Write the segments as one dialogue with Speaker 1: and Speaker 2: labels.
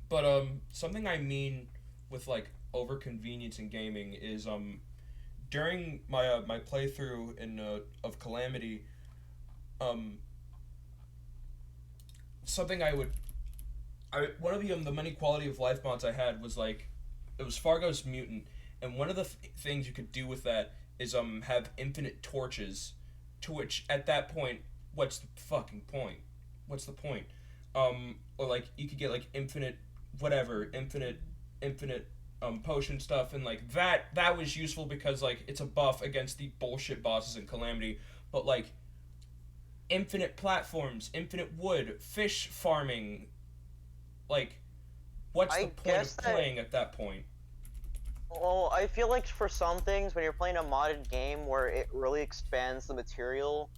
Speaker 1: But something I mean with like over convenience in gaming is during my playthrough in of Calamity, um something one of the many quality of life mods I had was like it was Fargo's mutant, and one of the things you could do with that is have infinite torches, to which at that point, what's the fucking point? What's the point? Or like you could get like infinite potion stuff, and like that was useful because like it's a buff against the bullshit bosses in Calamity, but like infinite platforms, infinite wood, fish farming, like what's the
Speaker 2: I
Speaker 1: point
Speaker 2: guess
Speaker 1: of
Speaker 2: that.
Speaker 1: playing at that point?
Speaker 2: Well, I feel like for some things, when you're playing a modded game where it really expands the material,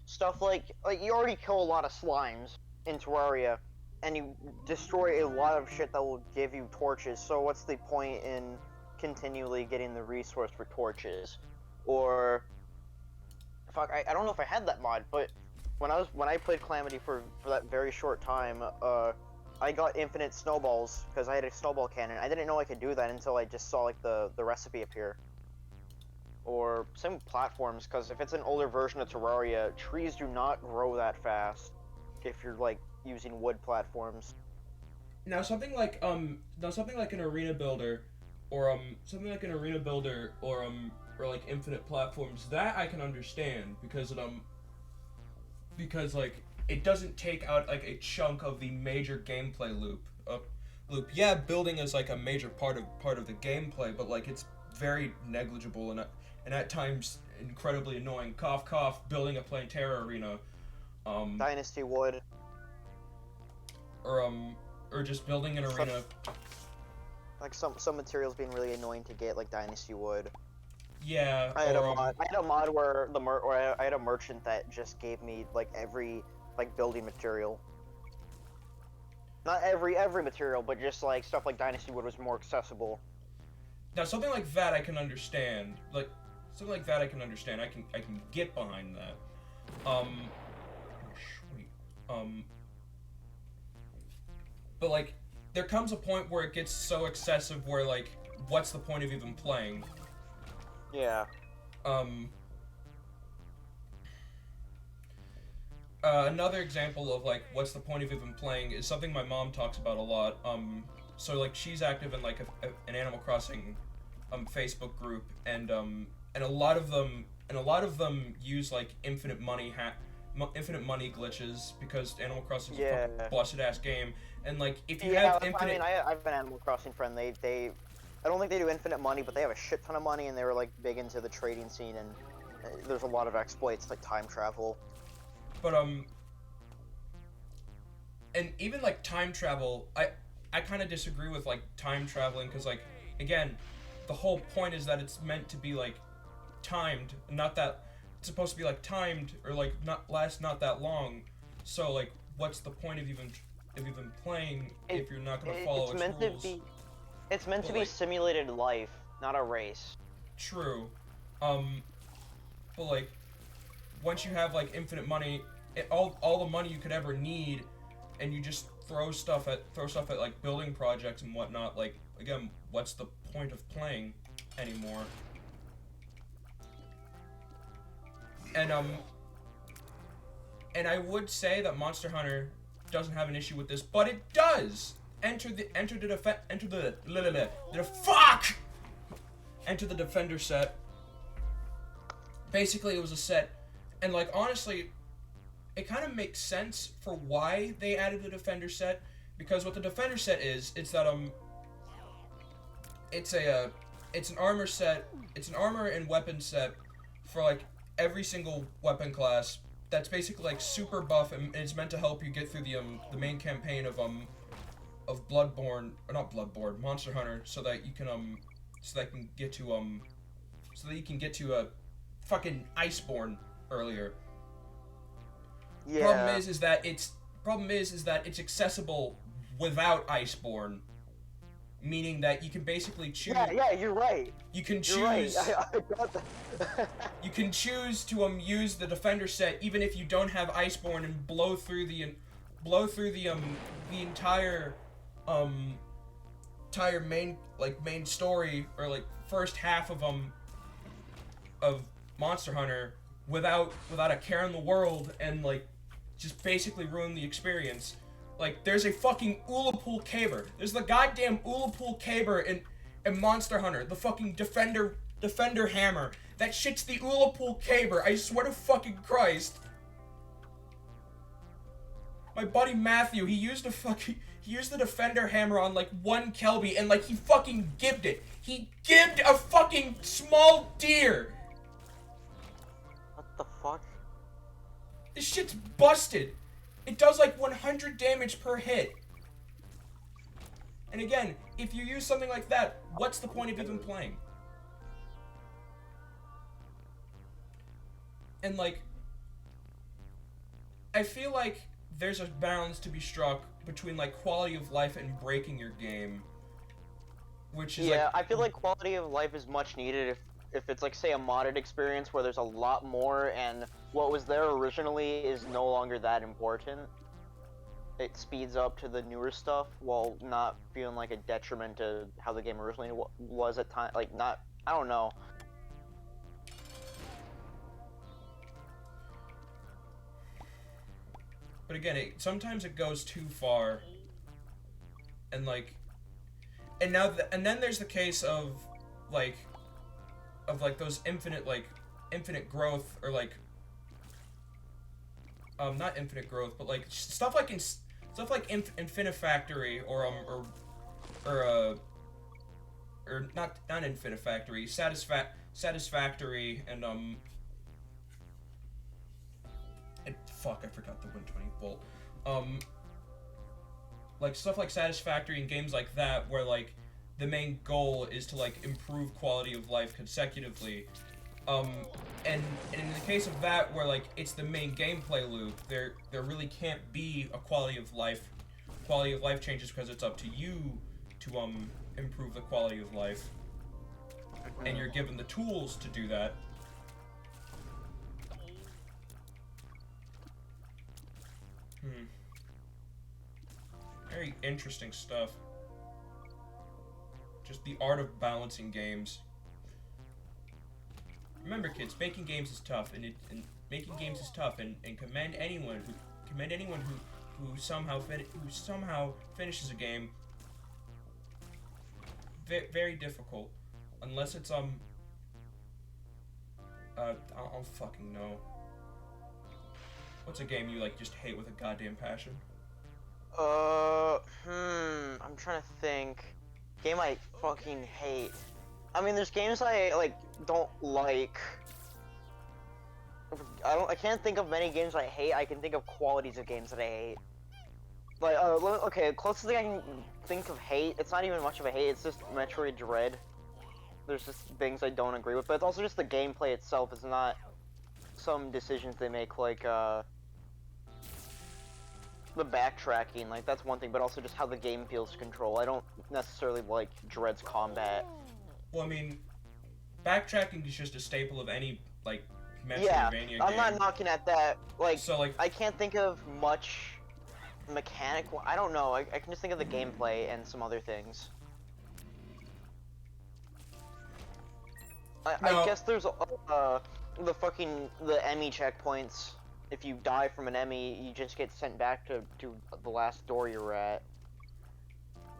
Speaker 2: stuff like you already kill a lot of slimes in Terraria, and you destroy a lot of shit that will give you torches. So what's the point in continually getting the resource for torches? Or fuck, I don't know if I had that mod, but when I played Calamity for that very short time, I got infinite snowballs because I had a snowball cannon. I didn't know I could do that until I just saw like the recipe appear. Or some platforms, because if it's an older version of Terraria, trees do not grow that fast if you're like using wood platforms.
Speaker 1: Now something like an arena builder, or something like an arena builder, or like infinite platforms, that I can understand because like it doesn't take out like a chunk of the major gameplay loop. Yeah, building is like a major part of the gameplay, but like it's very negligible and at times incredibly annoying. Cough cough. Building a Plantera arena, um,
Speaker 2: Dynasty wood.
Speaker 1: or or just building an
Speaker 2: Stuff
Speaker 1: arena.
Speaker 2: like some materials being really annoying to get, like Dynasty wood.
Speaker 1: Yeah,
Speaker 2: I had a
Speaker 1: or
Speaker 2: mod. I had a mod where or I had a merchant that just gave me like every like building material. Not every material, but just like stuff like Dynasty wood was more accessible.
Speaker 1: now something like that I can understand. Like something like that I can understand. I can get behind that. Um, sweet. But like there comes a point where it gets so excessive where like what's the point of even playing?
Speaker 2: Yeah.
Speaker 1: Um, another example of like what's the point of even playing is something my mom talks about a lot. So like she's active in like an Animal Crossing Facebook group, and a lot of them use like infinite money glitches because Animal Crossing is a fucking
Speaker 2: Yeah.
Speaker 1: busted ass game, and like if you
Speaker 2: Yeah,
Speaker 1: have
Speaker 2: I mean,
Speaker 1: infinite.
Speaker 2: I have an Animal Crossing friend. I don't think they do infinite money, but they have a shit ton of money, and they were like big into the trading scene, and there's a lot of exploits like time travel.
Speaker 1: But and even like time travel, I kind of disagree with like time traveling because like again, the whole point is that it's meant to be like timed, not that it's supposed to be like timed or like not last not that long. So like, what's the point of even playing
Speaker 2: It,
Speaker 1: if you're not gonna follow
Speaker 2: it's
Speaker 1: its
Speaker 2: meant to
Speaker 1: rules?
Speaker 2: be it's meant to
Speaker 1: But
Speaker 2: be
Speaker 1: like,
Speaker 2: simulated life, not a race.
Speaker 1: true. Um, but like once you have like infinite money, all the money you could ever need, and you just throw stuff at like building projects and whatnot. Like again, what's the point of playing anymore? And and I would say that Monster Hunter doesn't have an issue with this, but it does. The fuck enter the Defender set. Basically, it was a set, and like honestly, it kind of makes sense for why they added the Defender set, because what the Defender set is, it's that it's it's an armor set, it's an armor and weapon set for like every single weapon class. That's basically like super buff, and it's meant to help you get through the main campaign of Bloodborne, or not Bloodborne, Monster Hunter, so that you can get to fucking Iceborne earlier.
Speaker 2: Yeah.
Speaker 1: Problem is that it's accessible without Iceborne, meaning that you can basically choose.
Speaker 2: Yeah, you're right.
Speaker 1: You can
Speaker 2: You're right.
Speaker 1: choose.
Speaker 2: I got that.
Speaker 1: You can choose to use the Defender set even if you don't have Iceborne and blow through the entire um entire main story, or like first half of Monster Hunter without a care in the world, and like just basically ruin the experience. Like, there's a fucking Ullapool Caber. There's the goddamn Ullapool Caber in Monster Hunter. The fucking Defender Hammer. That shit's the Ullapool Caber. I swear to fucking Christ. My buddy Matthew, he used the Defender Hammer on like one Kelby, and like he fucking gibbed it. He gibbed a fucking small deer.
Speaker 2: What the fuck?
Speaker 1: This shit's busted. It does like 100 damage per hit. And again, if you use something like that, what's the point of even playing? And like, I feel like there's a balance to be struck between like quality of life and breaking your game, which is
Speaker 2: yeah, I feel like quality of life is much needed if it's like, say, a modded experience where there's a lot more and what was there originally is no longer that important. It speeds up to the newer stuff while not feeling like a detriment to how the game originally was at time. Like, not, I don't know.
Speaker 1: But again, sometimes it goes too far, and like, and then there's the case of those infinite growth, or like, not infinite growth, but like stuff like Infinifactory, or not Infinifactory, Satisfactory, and fuck, I forgot the 120 bolt. Like stuff like Satisfactory and games like that, where like the main goal is to like improve quality of life consecutively. And in the case of that, where like it's the main gameplay loop, there really can't be a quality of life changes, because it's up to you to improve the quality of life, and you're given the tools to do that. Very interesting stuff. Just the art of balancing games. Remember, kids, making games is tough, and commend anyone who somehow finishes a game. Very difficult, unless it's I don't fucking know. What's a game you like just hate with a goddamn passion?
Speaker 2: I'm trying to think. Game I fucking hate. I mean, there's games I like don't like. I can't think of many games I hate. I can think of qualities of games that I hate. Like, okay, closest thing I can think of hate. It's not even much of a hate. It's just Metroid Dread. There's just things I don't agree with, but it's also just the gameplay itself. It's not some decisions they make, like the backtracking. Like, that's one thing, but also just how the game feels to control. I don't necessarily like Dread's combat.
Speaker 1: Well, I mean, backtracking is just a staple of any, like, Metroidvania game.
Speaker 2: I'm not knocking at that. Like,
Speaker 1: so, like,
Speaker 2: I can't think of much mechanical. I don't know. I can just think of the gameplay and some other things. I guess there's the Emmy checkpoints. If you die from an Emmy, you just get sent back to the last door you were at.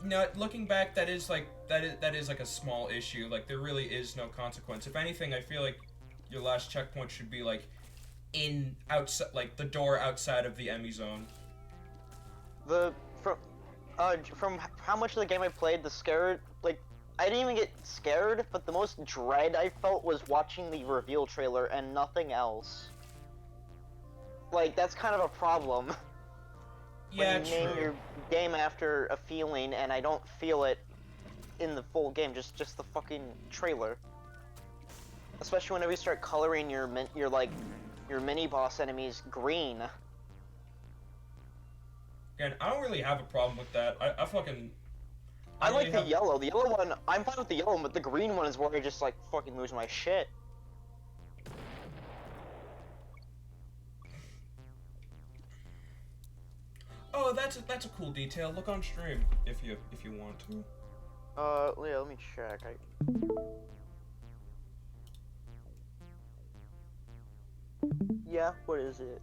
Speaker 1: No, looking back, that is like a small issue. Like, there really is no consequence. If anything, I feel like your last checkpoint should be like outside, like the door outside of the Emmy zone.
Speaker 2: From how much of the game I played, I didn't even get scared, but the most dread I felt was watching the reveal trailer and nothing else. Like, that's kind of a problem.
Speaker 1: Yeah,
Speaker 2: when you name your game after a feeling, and I don't feel it in the full game, just the fucking trailer. Especially whenever you start coloring your mini boss enemies green.
Speaker 1: Again, I don't really have a problem with that.
Speaker 2: I like the yellow. The yellow one, I'm fine with the yellow one, but the green one is where I just like fucking lose my shit.
Speaker 1: Oh, Oh, that's a cool detail. Look on stream if you want to.
Speaker 2: Yeah, let me check. Yeah, what is it?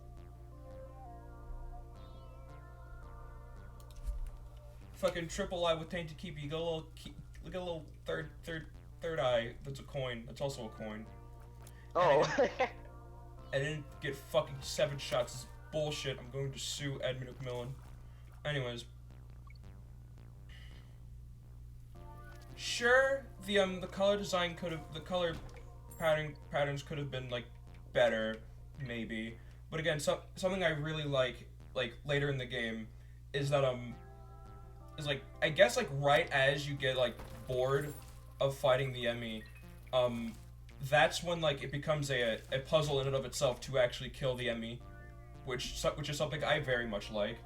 Speaker 1: Fucking triple eye with tainted keep. You got a little look at a little third eye. That's a coin. That's also a coin.
Speaker 2: Oh.
Speaker 1: I didn't get fucking 7 shots. It's bullshit. I'm going to sue Edmund McMillan. Anyways. Sure, the color design the color patterns could have been like better, maybe. But again, something I really like later in the game is that is like I guess like right as you get like bored of fighting the Emmy, that's when like it becomes a puzzle in and of itself to actually kill the Emmy, which is something I very much like.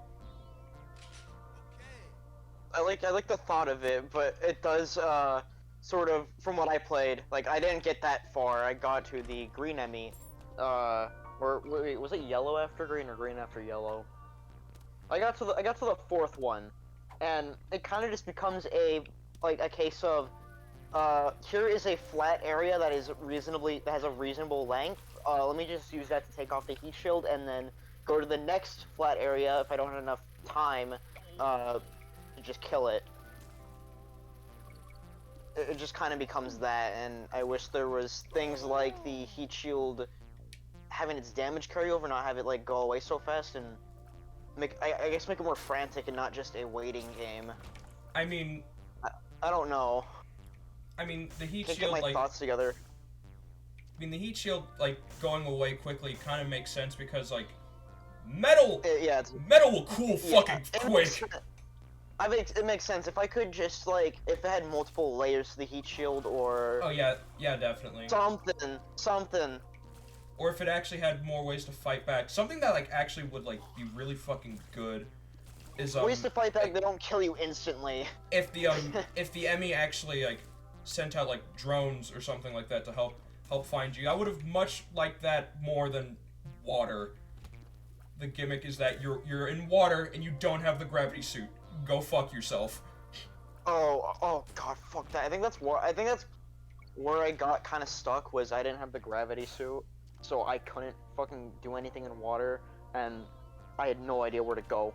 Speaker 2: I like the thought of it, but it does sort of, from what I played, like I didn't get that far. I got to the green Emmy, or wait, was it yellow after green or green after yellow? I got to the 4th one, and it kind of just becomes a case of here is a flat area that has a reasonable length. Let me just use that to take off the heat shield, and then go to the next flat area if I don't have enough time. To just kill it. It just kind of becomes that, and I wish there was things like the heat shield having its damage carry over, not have it like go away so fast, and I guess make it more frantic and not just a waiting game.
Speaker 1: I mean,
Speaker 2: I don't know.
Speaker 1: I mean, the heat
Speaker 2: Can't
Speaker 1: shield
Speaker 2: get my thoughts together.
Speaker 1: I mean, the heat shield like going away quickly kind of makes sense because like metal metal will cool fucking quick.
Speaker 2: It makes sense. If I could just, like, if it had multiple layers to the heat shield, or...
Speaker 1: Oh, yeah, definitely.
Speaker 2: Something.
Speaker 1: Or if it actually had more ways to fight back. Something that, like, actually would, like, be really fucking good is,
Speaker 2: ways to fight back, they don't kill you instantly.
Speaker 1: If the Emmy actually, like, sent out, like, drones or something like that to help find you, I would have much liked that more than water. The gimmick is that you're in water and you don't have the gravity suit. Go fuck yourself.
Speaker 2: Oh god, fuck that. I think that's where I got kind of stuck, was I didn't have the gravity suit, so I couldn't fucking do anything in water, and I had no idea where to go.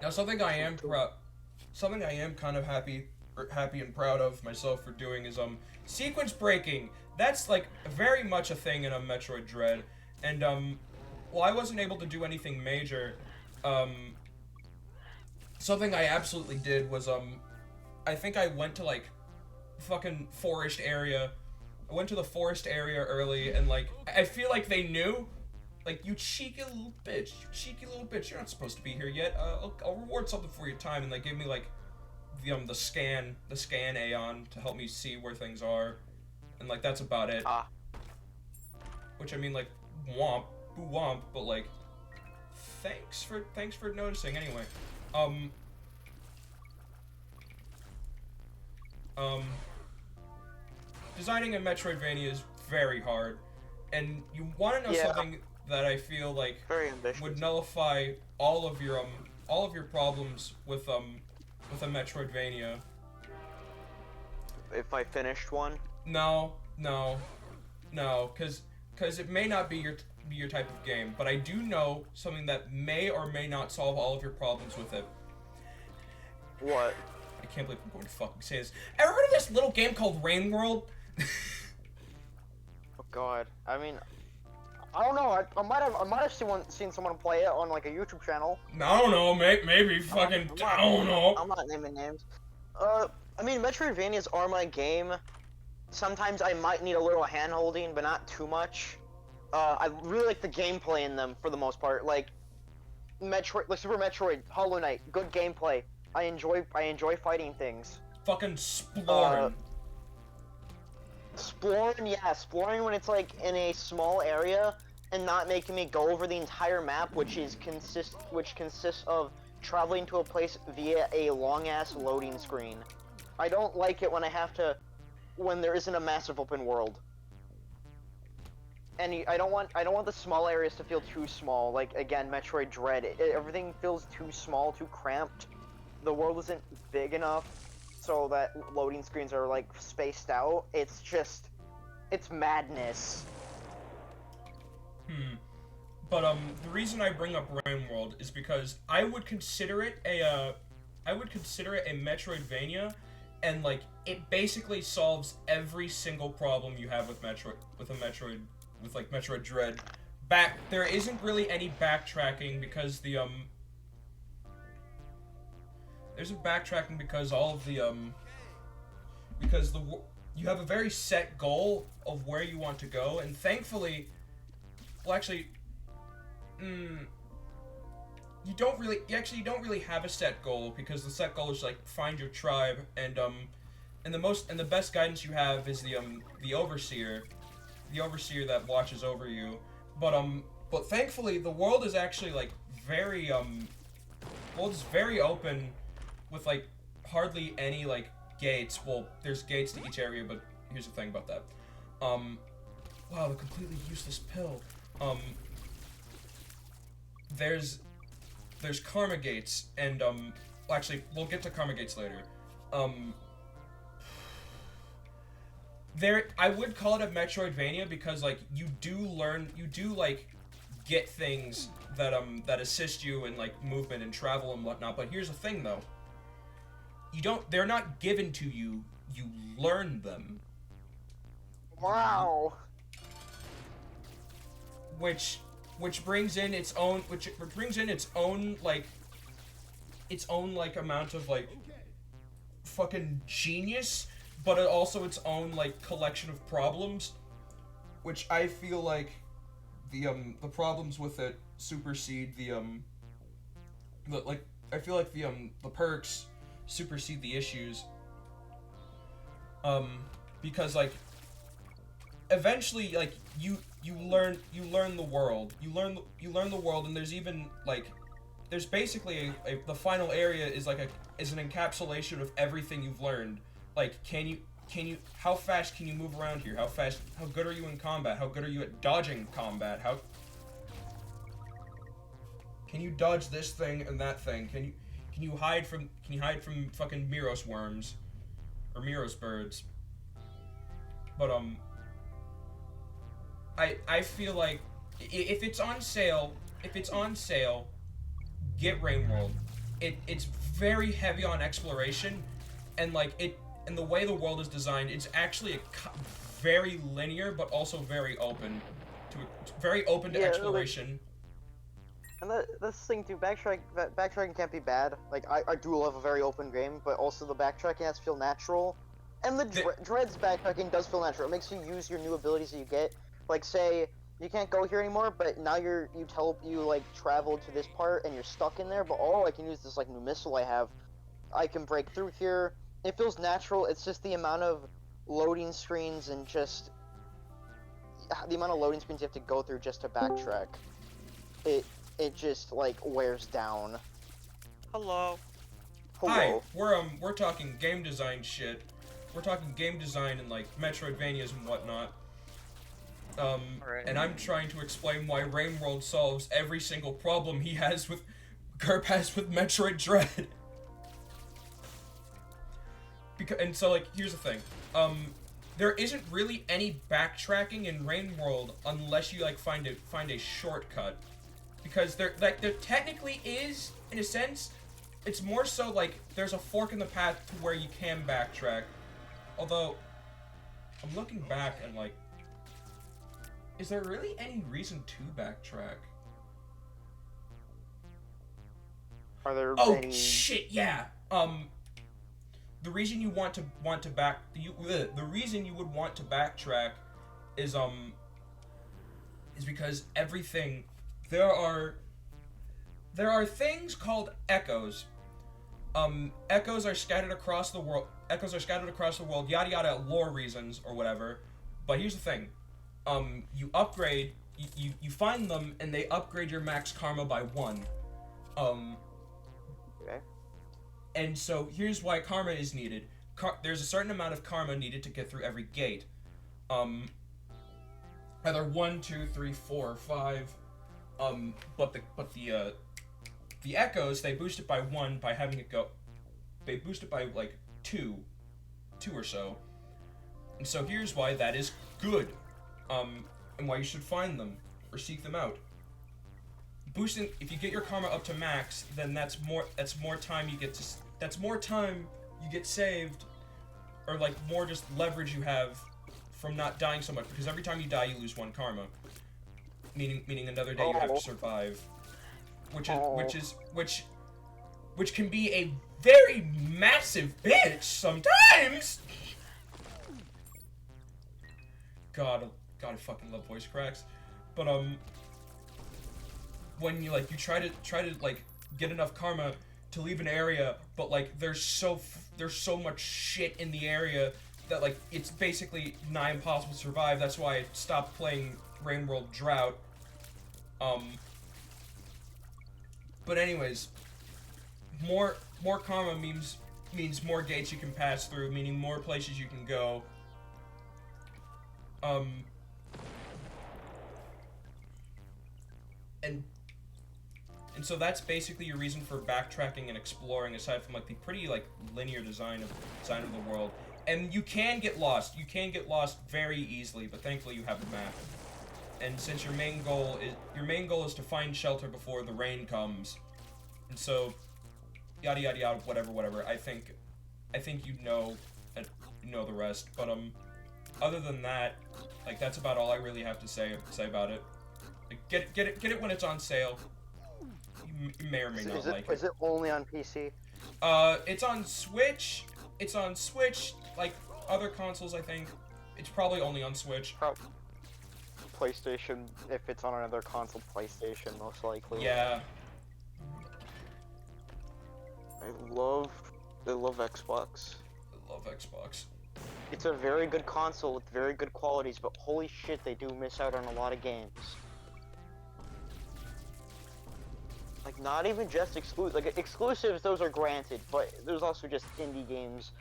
Speaker 1: Now something I am kind of happy and proud of myself for doing is sequence breaking. That's like very much a thing in Metroid Dread, and while I wasn't able to do anything major, something I absolutely did was, I think I went to, like, fucking forest area. I went to the forest area early, and, like, I feel like they knew. Like, you cheeky little bitch. You're not supposed to be here yet. I'll reward something for your time, and they gave me, like, the scan Aeon to help me see where things are. And, like, that's about it. Which, I mean, like, womp, boo womp, but, like, thanks for noticing, anyway. Designing a Metroidvania is very hard, and you want to know something that I feel like would nullify all of your problems with a Metroidvania.
Speaker 2: If I finished one?
Speaker 1: No, because it may not be your type of game, but I do know something that may or may not solve all of your problems with it.
Speaker 2: What?
Speaker 1: I can't believe I'm going to fucking say this. Ever heard of this little game called Rain World?
Speaker 2: Oh god. I mean, I don't know. I might have seen someone play it on like a YouTube channel.
Speaker 1: I don't know. Maybe fucking. I don't know.
Speaker 2: I'm not naming names. I mean, Metroidvanias are my game. Sometimes I might need a little hand-holding, but not too much. I really like the gameplay in them for the most part. Like Super Metroid, Hollow Knight, good gameplay. I enjoy fighting things.
Speaker 1: Fucking exploring.
Speaker 2: Exploring when it's like in a small area and not making me go over the entire map, which consists of traveling to a place via a long ass loading screen. I don't like it when there isn't a massive open world. and I don't want the small areas to feel too small. Like again, Metroid Dread, everything feels too small, too cramped. The world isn't big enough so that loading screens are like spaced out. It's madness.
Speaker 1: But the reason I bring up Rain World is because I would consider it a Metroidvania, and like it basically solves every single problem you have with Metroid Dread. There isn't really any backtracking because there's a backtracking because all of the because you have a very set goal of where you want to go, and thankfully, well, actually, you don't really have a set goal, because the set goal is like find your tribe, and the best guidance you have is the overseer that watches over you. But thankfully the world is actually like very world is very open, with like hardly any like gates. Well, there's gates to each area, but here's the thing about that. Wow, the completely useless pill. There's karma gates, and actually we'll get to karma gates later. I would call it a Metroidvania because like you do like get things that assist you in like movement and travel and whatnot. But here's the thing though. They're not given to you, you learn them.
Speaker 2: Wow.
Speaker 1: Which brings in its own like amount of like fucking genius, but also its own like collection of problems, which I feel like the problems with it supersede I feel like the perks supersede the issues, because like eventually like you learn the world, and there's even like there's basically the final area is like is an encapsulation of everything you've learned. Like how fast can you move around here? How good are you in combat? How good are you at dodging combat? How can you dodge this thing and that thing? Can you hide from fucking Miros worms or Miros birds? But I feel like if it's on sale, get Rain World. It's very heavy on exploration, and the way the world is designed, it's actually very linear, but also very open to exploration.
Speaker 2: And this thing too, backtracking can't be bad. Like I do love a very open game, but also the backtracking has to feel natural. And the Dread's backtracking does feel natural. It makes you use your new abilities that you get. Like say you can't go here anymore, but now you like travel to this part and you're stuck in there. But I can use this like new missile I have. I can break through here. It feels natural. It's just the amount of loading screens and just the amount of loading screens you have to go through just to backtrack. It just like wears down.
Speaker 3: Hello.
Speaker 1: Hi, we're talking game design shit. We're talking game design and like Metroidvanias and whatnot.
Speaker 3: Right.
Speaker 1: And I'm trying to explain why Rain World solves every single problem Gurp has with Metroid Dread. And so like here's the thing. There isn't really any backtracking in Rain World unless you like find a shortcut. Because there technically is, in a sense. It's more so like there's a fork in the path to where you can backtrack. Although I'm looking back and like, is there really any reason to backtrack?
Speaker 2: Are there any...
Speaker 1: shit, yeah. The reason you want to the reason you would want to backtrack is because there are things called echoes. Echoes are scattered across the world. Yada yada, lore reasons or whatever. But here's the thing. You upgrade. You find them and they upgrade your max karma by 1.
Speaker 2: Okay.
Speaker 1: And so here's why karma is needed. There's a certain amount of karma needed to get through every gate. either 1, 2, 3, 4, or 5. But the echoes, they boost it by 1 by having it go. They boost it by like 2 or so. And so here's why that is good. And why you should find them or seek them out. Boosting, if you get your karma up to max, then that's more time you get to. That's more time you get saved, or like more just leverage you have from not dying so much. Because every time you die, you lose 1 karma. Meaning another day you have to survive, which can be a very massive bitch sometimes. God, I fucking love voice cracks, but when you try to like get enough karma to leave an area, but like there's so much shit in the area that like it's basically nigh impossible to survive. That's why I stopped playing Rain World Drought. But anyways, more karma means more gates you can pass through, meaning more places you can go. And so that's basically your reason for backtracking and exploring, aside from like the pretty like linear design of the world. And you can get lost. You can get lost very easily, but thankfully you have a map. And since your main goal is to find shelter before the rain comes, and so yada yada yada, whatever. I think you know the rest. But other than that, like that's about all I really have to say about it. Like, get it when it's on sale. You may or may not like it.
Speaker 2: Is it only on PC?
Speaker 1: It's on Switch. It's on Switch, like other consoles. I think it's probably only on Switch.
Speaker 2: PlayStation, if it's on another console, PlayStation most likely.
Speaker 1: Yeah.
Speaker 2: I love Xbox.
Speaker 1: I love Xbox.
Speaker 2: It's a very good console with very good qualities, but holy shit, they do miss out on a lot of games. Like, not even just exclusive. Like, exclusives, those are granted, but there's also just indie games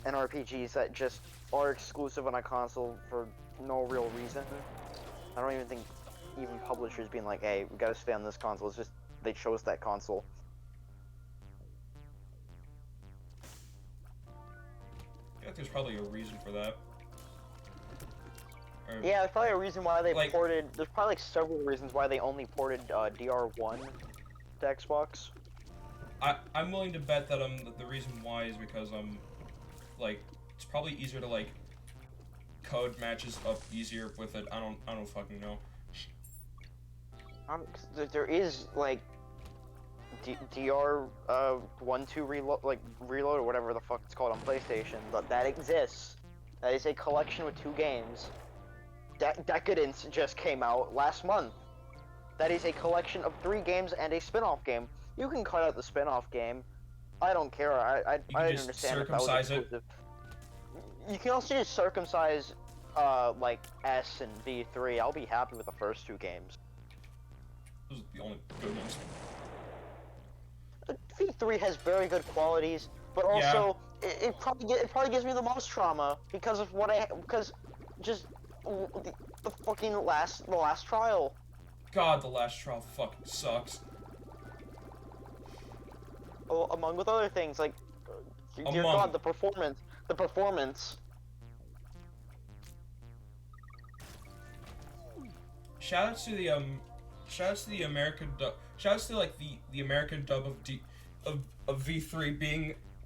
Speaker 2: and RPGs that just are exclusive on a console for no real reason. I don't even think even publishers being like, hey, we gotta stay on this console. It's just, they chose that console.
Speaker 1: I feel like there's probably a reason for that.
Speaker 2: Yeah, there's probably a reason why they ported. There's probably like several reasons why they only ported DR1 to Xbox.
Speaker 1: I'm willing to bet that the reason why is because like it's probably easier to like code matches up easier with it. I don't fucking know.
Speaker 2: There is like DR 1-2 reload or whatever the fuck it's called on PlayStation, but that exists. That is a collection with 2 games. Decadence just came out last month. That is a collection of 3 games and a spin-off game. You can cut out the spin-off game. I don't care. I didn't understand if that was exclusive. You can also just circumcise like S and V3. I'll be happy with the first 2 games.
Speaker 1: Those are the only good ones.
Speaker 2: V3 has very good qualities, but also it probably gives me the most trauma because of just the fucking last trial.
Speaker 1: God, the last trial fucking sucks.
Speaker 2: Oh, among with other things like, dear God, the performance.
Speaker 1: Shoutouts to the American dub. Shoutouts to like the American dub of V3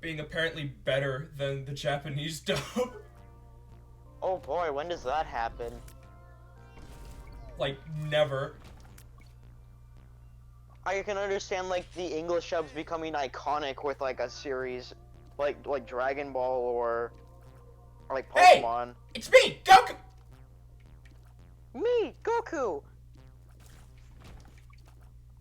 Speaker 1: being apparently better than the Japanese dub.
Speaker 2: Oh boy, when does that happen?
Speaker 1: Like never.
Speaker 2: I can understand like the English dubs becoming iconic with like a series like Dragon Ball or like Pokemon.
Speaker 1: Hey! It's me, Goku!
Speaker 2: Me, Goku!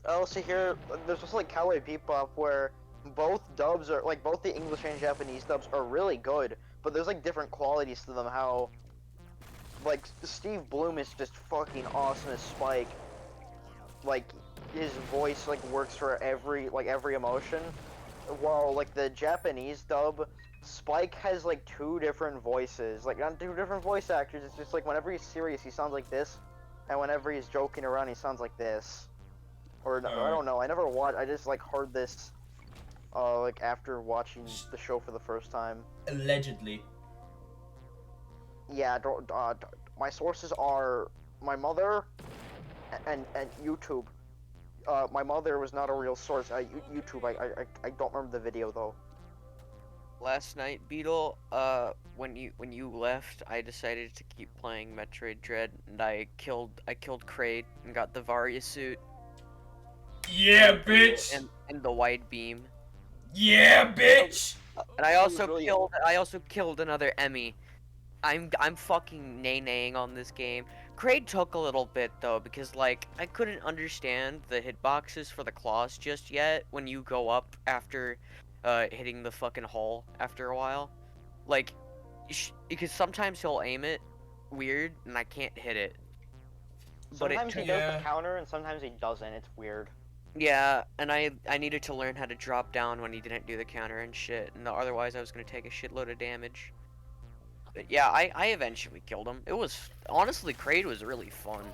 Speaker 2: I also hear there's also like Cowboy Bebop where both dubs are like both the English and Japanese dubs are really good, but there's like different qualities to them. How like Steve Bloom is just fucking awesome as Spike. Like his voice like works for every emotion, while like the Japanese dub, Spike has like 2 different voices, like not 2 different voice actors. It's just like whenever he's serious, he sounds like this. and whenever he's joking around, he sounds like this. Or no, I
Speaker 1: Alright.
Speaker 2: don't know. I never watched. I just like heard this, like after watching the show for the first time.
Speaker 1: Allegedly.
Speaker 2: Yeah, my sources are my mother and YouTube. My mother was not a real source. YouTube. I don't remember the video though.
Speaker 3: Last night, Beetle, when you left, I decided to keep playing Metroid Dread, and I killed Kraid and got the Varia suit.
Speaker 1: Yeah, bitch!
Speaker 3: And the wide beam.
Speaker 1: Yeah, bitch!
Speaker 3: And I also killed another Emmy. I'm fucking nay-naying on this game. Kraid took a little bit though, because like I couldn't understand the hitboxes for the claws just yet when you go up after hitting the fucking hole after a while. Like because sometimes he'll aim it weird and I can't hit it.
Speaker 2: Sometimes he does the counter and sometimes he doesn't. It's weird.
Speaker 3: Yeah, and I needed to learn how to drop down when he didn't do the counter and shit, and otherwise I was gonna take a shitload of damage. But yeah, I eventually killed him. It was honestly, Kraid was really fun.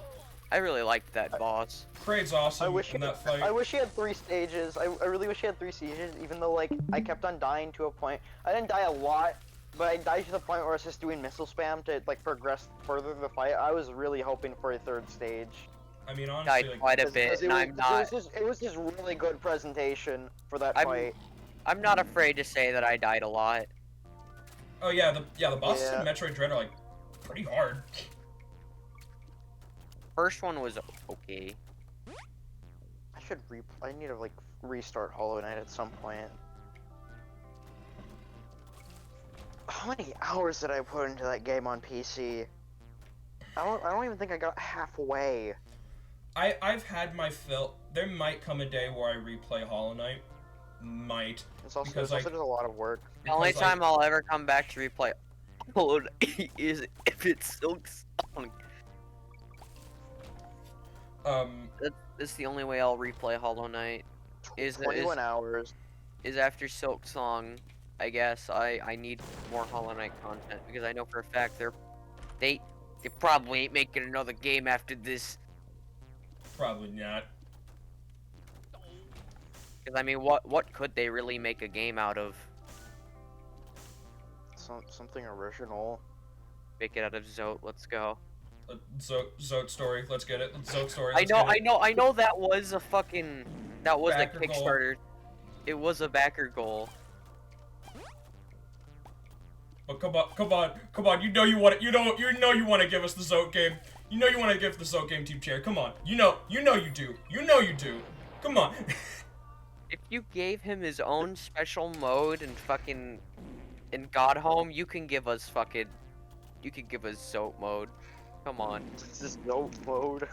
Speaker 3: I really liked that boss.
Speaker 1: Kraid's awesome in that fight.
Speaker 2: I wish he had 3 stages. I really wish he had 3 stages, even though like I kept on dying to a point. I didn't die a lot, but I died to the point where I was just doing missile spam to like progress further the fight. I was really hoping for a 3rd stage.
Speaker 1: I mean, honestly,
Speaker 3: died quite a bit, and I'm not.
Speaker 2: It was just really good presentation for that fight.
Speaker 3: I'm not afraid to say that I died a lot.
Speaker 1: Oh yeah, the bosses in Metroid Dread are like pretty hard.
Speaker 3: First one was okay.
Speaker 2: I need to like restart Hollow Knight at some point. How many hours did I put into that game on PC? I don't even think I got halfway.
Speaker 1: I've had my fill. There might come a day where I replay Hollow Knight. Might.
Speaker 2: It's also just a lot of work.
Speaker 3: The only time I'll ever come back to replay Hollow Knight is if it's Silk Song. That's the only way I'll replay Hollow Knight.
Speaker 2: 21 hours.
Speaker 3: Is after Silk Song. I guess I need more Hollow Knight content because I know for a fact they probably ain't making another game after this.
Speaker 1: Probably not.
Speaker 3: Because I mean, what could they really make a game out of?
Speaker 2: Something original.
Speaker 3: Make it out of Zote. Let's go.
Speaker 1: Zote story. Let's get it. Zote story.
Speaker 3: I know. That was a fucking. That was a Kickstarter. It was a backer goal.
Speaker 1: But come on! You know you want it. You know you want to give us the Zote game. You know you want to give the Zote game Team Chair. Come on. You know you do. You know you do. Come on.
Speaker 3: If you gave him his own special mode and fucking in God Home, you can give us fucking. You can give us Zote mode. Come on.
Speaker 2: This is Zote mode.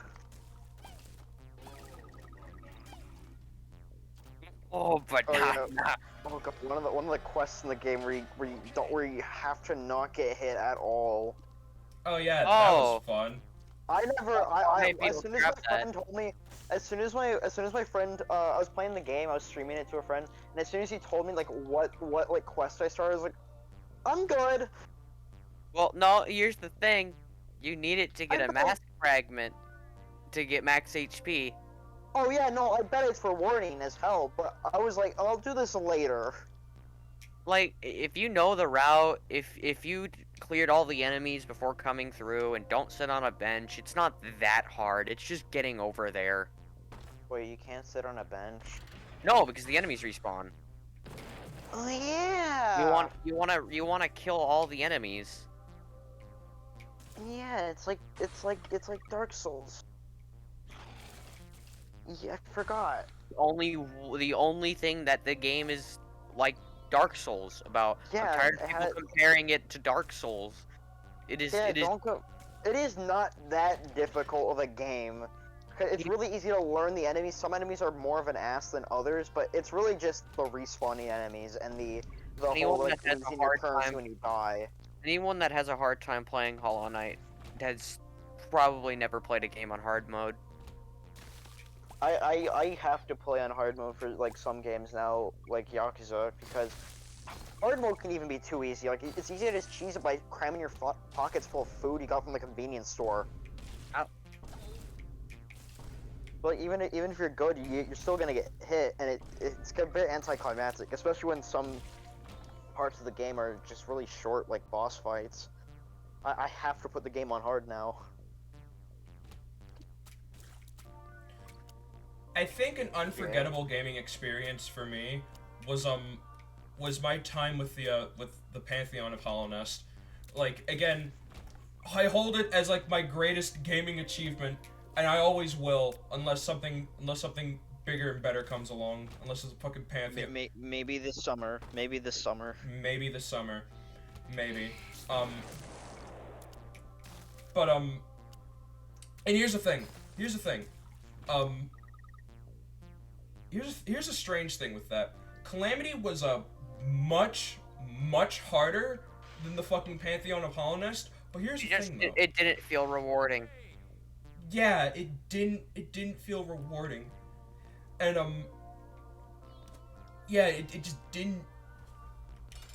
Speaker 3: Oh, but nah.
Speaker 2: Oh god, one of the quests in the game where you have to not get hit at all.
Speaker 1: Oh yeah, that was fun.
Speaker 2: As soon as my friend told me, as soon as my friend, I was playing the game, I was streaming it to a friend, and as soon as he told me like what like quest I started, I was like, I'm good.
Speaker 3: Well, no, here's the thing, you need it to get a mask fragment to get max HP.
Speaker 2: Oh yeah, no, I bet it's rewarding as hell, but I was like, I'll do this later.
Speaker 3: Like, if you know the route, if you cleared all the enemies before coming through and don't sit on a bench, it's not that hard. It's just getting over there.
Speaker 2: Wait, you can't sit on a bench?
Speaker 3: No, because the enemies respawn.
Speaker 2: Oh yeah.
Speaker 3: You wanna kill all the enemies.
Speaker 2: Yeah, it's like Dark Souls. Yeah, I forgot.
Speaker 3: The only thing that the game is like Dark Souls about.
Speaker 2: Yeah,
Speaker 3: I'm tired of people comparing it to Dark Souls. It is.
Speaker 2: Yeah, it is not that difficult of a game. It's really easy to learn the enemies. Some enemies are more of an ass than others, but it's really just the respawning enemies and the whole like losing your currency when you die.
Speaker 3: Anyone that has a hard time playing Hollow Knight has probably never played a game on hard mode.
Speaker 2: I have to play on hard mode for like some games now, like Yakuza, because hard mode can even be too easy. Like it's easy to just cheese it by cramming your pockets full of food you got from the convenience store. But even if you're good, you're still gonna get hit, and it's a bit anticlimactic, especially when some parts of the game are just really short, like boss fights. I have to put the game on hard now.
Speaker 1: I think an unforgettable gaming experience for me was my time with the Pantheon of Hollow Nest. Like, again, I hold it as like my greatest gaming achievement, and I always will, unless something bigger and better comes along. Unless it's a fucking Pantheon.
Speaker 2: Maybe this summer. Maybe this summer.
Speaker 1: Maybe this summer. Maybe. But and here's the thing. Here's a strange thing with that. Calamity was a much harder than the fucking Pantheon of Hollow Nest. But here's the thing, though.
Speaker 3: It didn't feel rewarding.
Speaker 1: Yeah, it didn't feel rewarding, and yeah, it just didn't.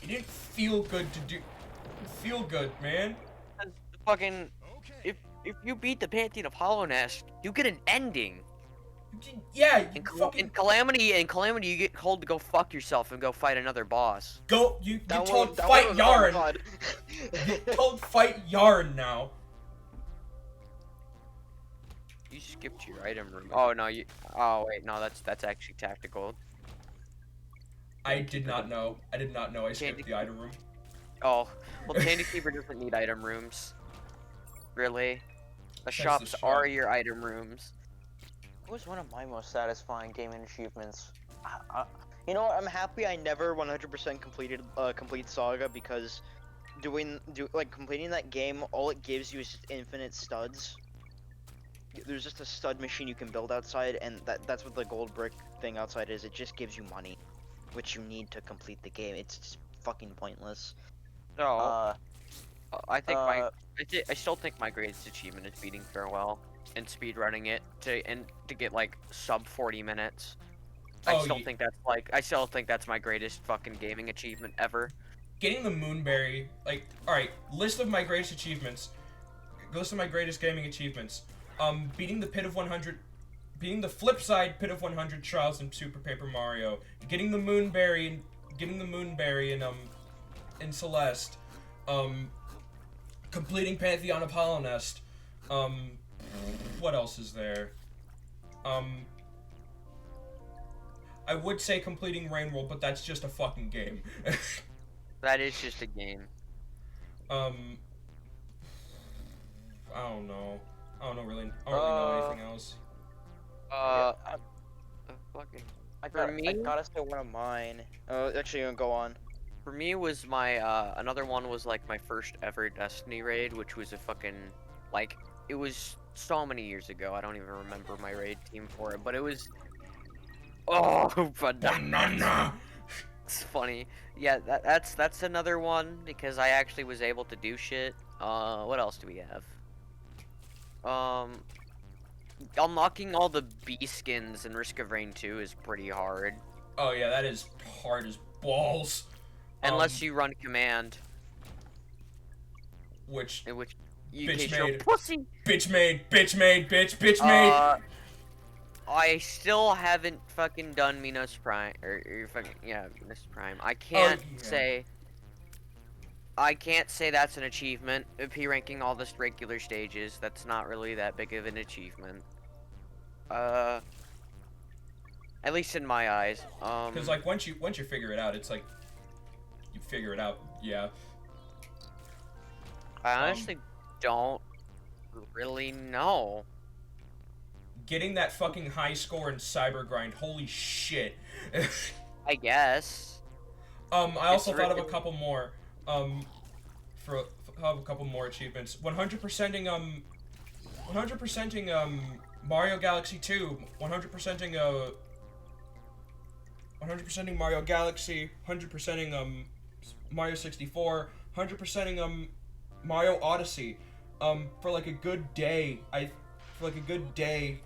Speaker 1: It didn't feel good to do. Feel good, man.
Speaker 3: Fucking, if you beat the Pantheon of Hollow Nest, you get an ending.
Speaker 1: Yeah,
Speaker 3: in Calamity, you get told to go fuck yourself and go fight another boss.
Speaker 1: You told fight Yarn. You told fight Yarn now.
Speaker 3: You skipped your item room. Oh no, oh wait, no, that's actually tactical.
Speaker 1: I did not know. I skipped the item room.
Speaker 3: Oh, well, Candy Keeper doesn't need item rooms. Really, the shops are your item rooms.
Speaker 2: It was one of my most satisfying gaming achievements. You know what? I'm happy I never 100% completed complete Saga, because completing that game, all it gives you is just infinite studs. There's just a stud machine you can build outside, and that's what the gold brick thing outside is. It just gives you money, which you need to complete the game. It's just fucking pointless.
Speaker 3: No. I think I still think my greatest achievement is beating Farewell and speedrunning it to get like sub 40 minutes. I still think that's my greatest fucking gaming achievement ever.
Speaker 1: Getting the Moonberry, like, alright, list of my greatest achievements. List of my greatest gaming achievements. Beating the flip side Pit of 100 trials in Super Paper Mario. Getting the Moonberry in Celeste. Completing Pantheon of Hollow Nest. What else is there? I would say completing Rain World, but that's just a fucking game.
Speaker 3: That is just a game.
Speaker 1: I don't know. I don't really know anything else.
Speaker 3: Fucking.
Speaker 2: I gotta say one of mine. Actually, I'm gonna go on.
Speaker 3: For me, was my another one was like my first ever Destiny raid, which was a fucking like it was so many years ago. I don't even remember my raid team for it, but it was. Oh, banana. It's funny. Yeah, that's another one because I actually was able to do shit. What else do we have? Unlocking all the bee skins in Risk of Rain 2 is pretty hard.
Speaker 1: Oh yeah, that is hard as balls.
Speaker 3: Unless you run command.
Speaker 1: Which
Speaker 3: you
Speaker 1: bitch
Speaker 3: get your
Speaker 1: made.
Speaker 3: pussy.
Speaker 1: Bitch made.
Speaker 3: I still haven't fucking done Minos Prime or fucking Minos Prime. I can't say that's an achievement. P ranking all the regular stages, that's not really that big of an achievement. At least in my eyes.
Speaker 1: Because like once you figure it out, it's like you figure it out. Yeah.
Speaker 3: I honestly don't really know.
Speaker 1: Getting that fucking high score in Cyber Grind, holy shit.
Speaker 3: I guess.
Speaker 1: I also thought of a couple more. Have a couple more achievements. 100%ing Mario Galaxy 2. 100%ing Mario Galaxy. 100%ing Mario 64. 100%ing Mario Odyssey. For like a good day, I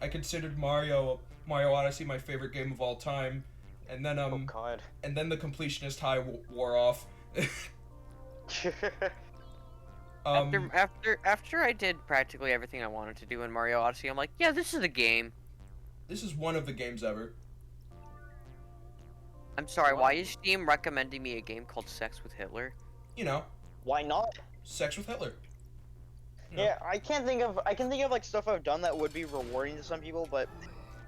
Speaker 1: considered Mario Odyssey my favorite game of all time, and then
Speaker 2: oh god.
Speaker 1: And then the completionist high wore off.
Speaker 3: After I did practically everything I wanted to do in Mario Odyssey, I'm like, yeah, this is a game.
Speaker 1: This is one of the games ever.
Speaker 3: I'm sorry,
Speaker 2: What?
Speaker 3: why is Steam recommending me a game called Sex with Hitler?
Speaker 1: You know,
Speaker 2: Why not?
Speaker 1: Sex with Hitler. You know?
Speaker 2: Yeah, I can think of like stuff I've done that would be rewarding to some people, but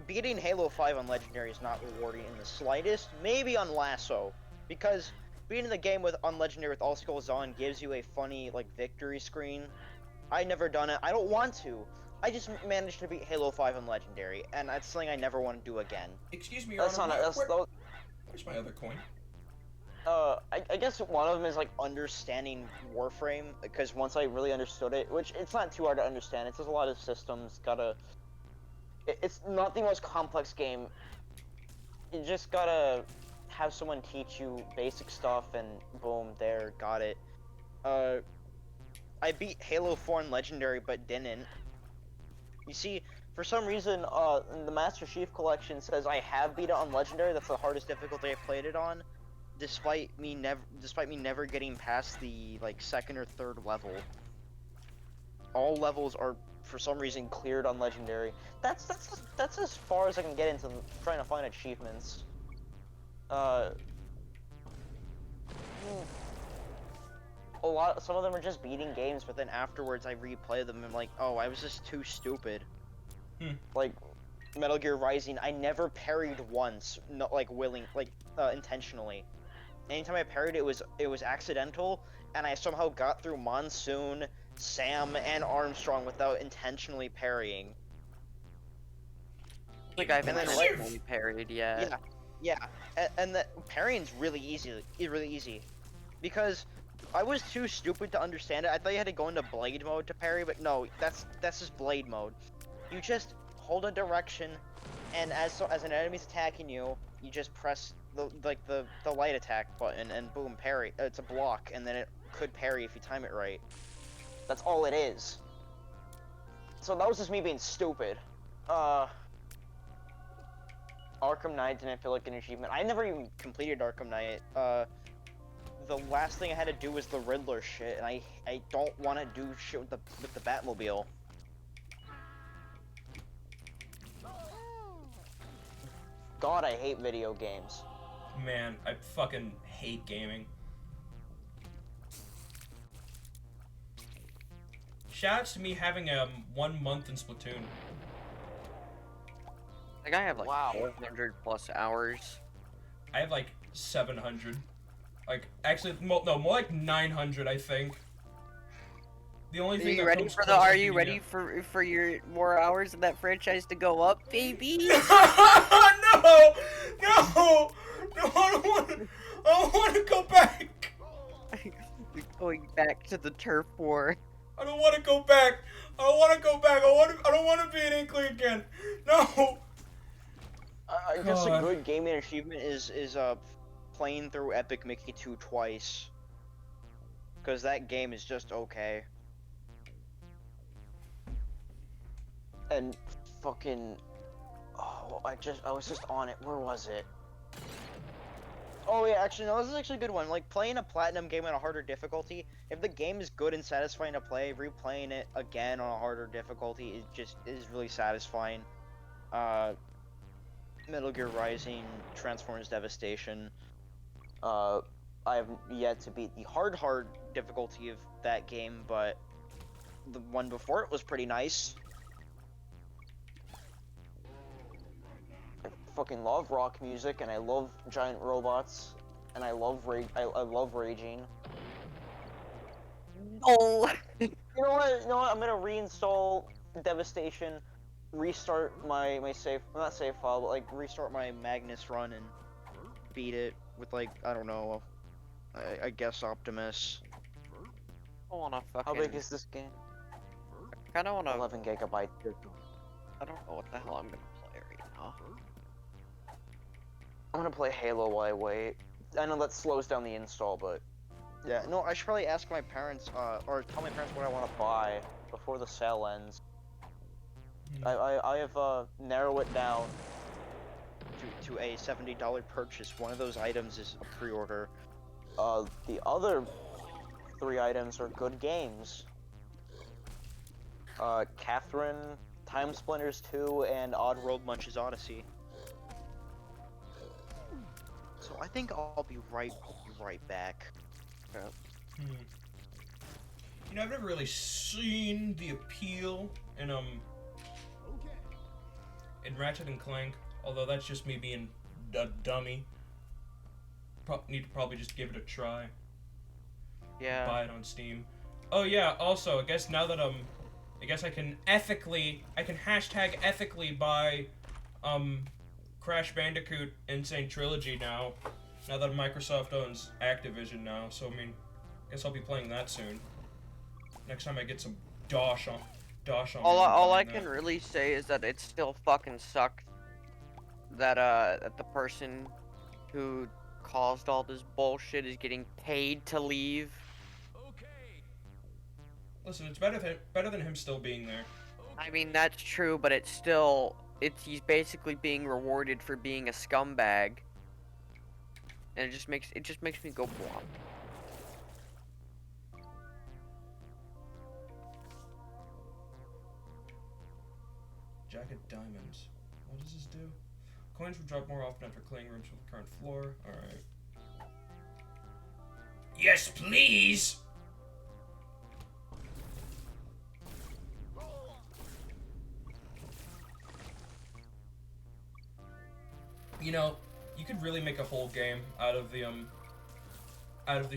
Speaker 2: beating Halo 5 on Legendary is not rewarding in the slightest. Maybe on Lasso, because beating the game on Legendary with all skulls on gives you a funny like victory screen. I never done it. I don't want to. I just managed to beat Halo 5 on Legendary, and that's something I never want to do again.
Speaker 1: Excuse me, Your
Speaker 2: That's
Speaker 1: Honor.
Speaker 2: not.
Speaker 1: Where's my other coin?
Speaker 2: I guess one of them is like understanding Warframe, because once I really understood it, which it's not too hard to understand. It's just a lot of systems. It's not the most complex game. You just gotta have someone teach you basic stuff, and boom, there, got it. I beat Halo 4 on Legendary, but didn't. You see, for some reason, the Master Chief Collection says I have beat it on Legendary. That's the hardest difficulty I played it on, despite me never getting past the like second or third level. All levels are for some reason cleared on Legendary. That's as far as I can get into trying to find achievements. Some of them are just beating games, but then afterwards I replay them and I'm like, oh, I was just too stupid. Like Metal Gear Rising, I never parried once, not like intentionally. Anytime I parried, it was accidental, and I somehow got through Monsoon, Sam, and Armstrong without intentionally parrying.
Speaker 3: Like I haven't
Speaker 2: And then
Speaker 3: intentionally parried yet.
Speaker 2: Yeah, and the parrying's really easy, because I was too stupid to understand it. I thought you had to go into blade mode to parry, but no, that's just blade mode. You just hold a direction, and as an enemy's attacking you, you just press the light attack button, and boom, parry. It's a block, and then it could parry if you time it right. That's all it is. So that was just me being stupid. Arkham Knight didn't feel like an achievement. I never even completed Arkham Knight. The last thing I had to do was the Riddler shit, and I don't want to do shit with the Batmobile. God, I hate video games.
Speaker 1: Man, I fucking hate gaming. Shoutouts to me having 1 month in Splatoon.
Speaker 3: Like I have like
Speaker 2: Wow.
Speaker 3: 400 plus hours.
Speaker 1: I have like 700. Like, actually, more like 900, I think. The only thing that comes close to
Speaker 3: Are you
Speaker 1: beating
Speaker 3: ready
Speaker 1: it-
Speaker 3: for your more hours in that franchise to go up, baby?
Speaker 1: No! No! No! I don't want to go back.
Speaker 3: Going back to the turf war.
Speaker 1: I don't want to go back. I don't want to go back. I don't want to be an Inkling again. No.
Speaker 2: I guess a
Speaker 1: God.
Speaker 2: good gaming achievement is playing through Epic Mickey 2 twice. Cause that game is just okay. And fucking, oh, I was just on it. Where was it? Oh yeah, actually no, this is actually a good one. Like playing a platinum game on a harder difficulty. If the game is good and satisfying to play, replaying it again on a harder difficulty is really satisfying. Metal Gear Rising, Transformers Devastation. I have yet to beat the hard difficulty of that game, but the one before it was pretty nice. I fucking love rock music, and I love giant robots, and I love raging.
Speaker 3: Oh.
Speaker 2: You know what? I'm gonna reinstall Devastation, restart my save, not save file, but like restart my Magnus run and beat it with like, I don't know, I guess Optimus.
Speaker 3: I wanna fucking.
Speaker 2: How big is this game?
Speaker 3: I kinda wanna.
Speaker 2: 11 gigabytes.
Speaker 3: I don't know what the hell I'm gonna play right now.
Speaker 2: I'm gonna play Halo while I wait. I know that slows down the install, but yeah, no, I should probably ask my parents, or tell my parents what I want to buy before the sale ends. I have narrowed it down to a $70 purchase. One of those items is a pre-order. The other 3 items are good games. Catherine, Time Splinters 2 and Oddworld Munch's Odyssey. So I think I'll be right back.
Speaker 1: Hmm. You know, I've never really seen the appeal in Ratchet and Clank, although that's just me being a dummy. Need to probably just give it a try.
Speaker 3: Yeah.
Speaker 1: Buy it on Steam. Oh yeah, also, I guess now that I guess I can hashtag ethically buy, Crash Bandicoot Insane Trilogy now that Microsoft owns Activision now, so I mean, I guess I'll be playing that soon. Next time I get some dosh on
Speaker 3: All I can really say is that it still fucking sucked that that the person who caused all this bullshit is getting paid to leave.
Speaker 1: Listen, it's better than him still being there.
Speaker 3: I mean, that's true, but he's basically being rewarded for being a scumbag. And it just makes me go blah.
Speaker 1: Jagged diamonds. What does this do? Coins will drop more often after clearing rooms with the current floor. Alright. Yes, please! You know, you could really make a whole game out of the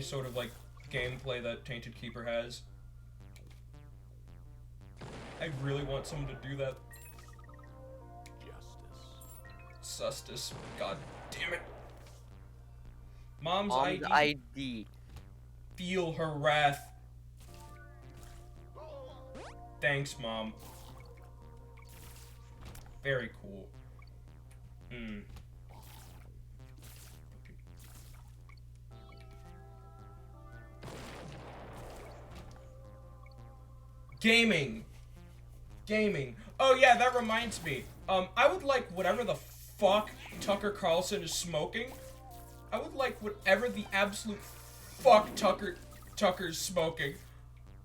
Speaker 1: sort of like gameplay that Tainted Keeper has. I really want someone to do that. Sustus. God damn it. Mom's ID. Feel her wrath. Thanks, Mom. Very cool. Gaming. Oh yeah, that reminds me. I would like whatever the fuck Tucker Carlson is smoking. I would like whatever the absolute fuck Tucker's smoking.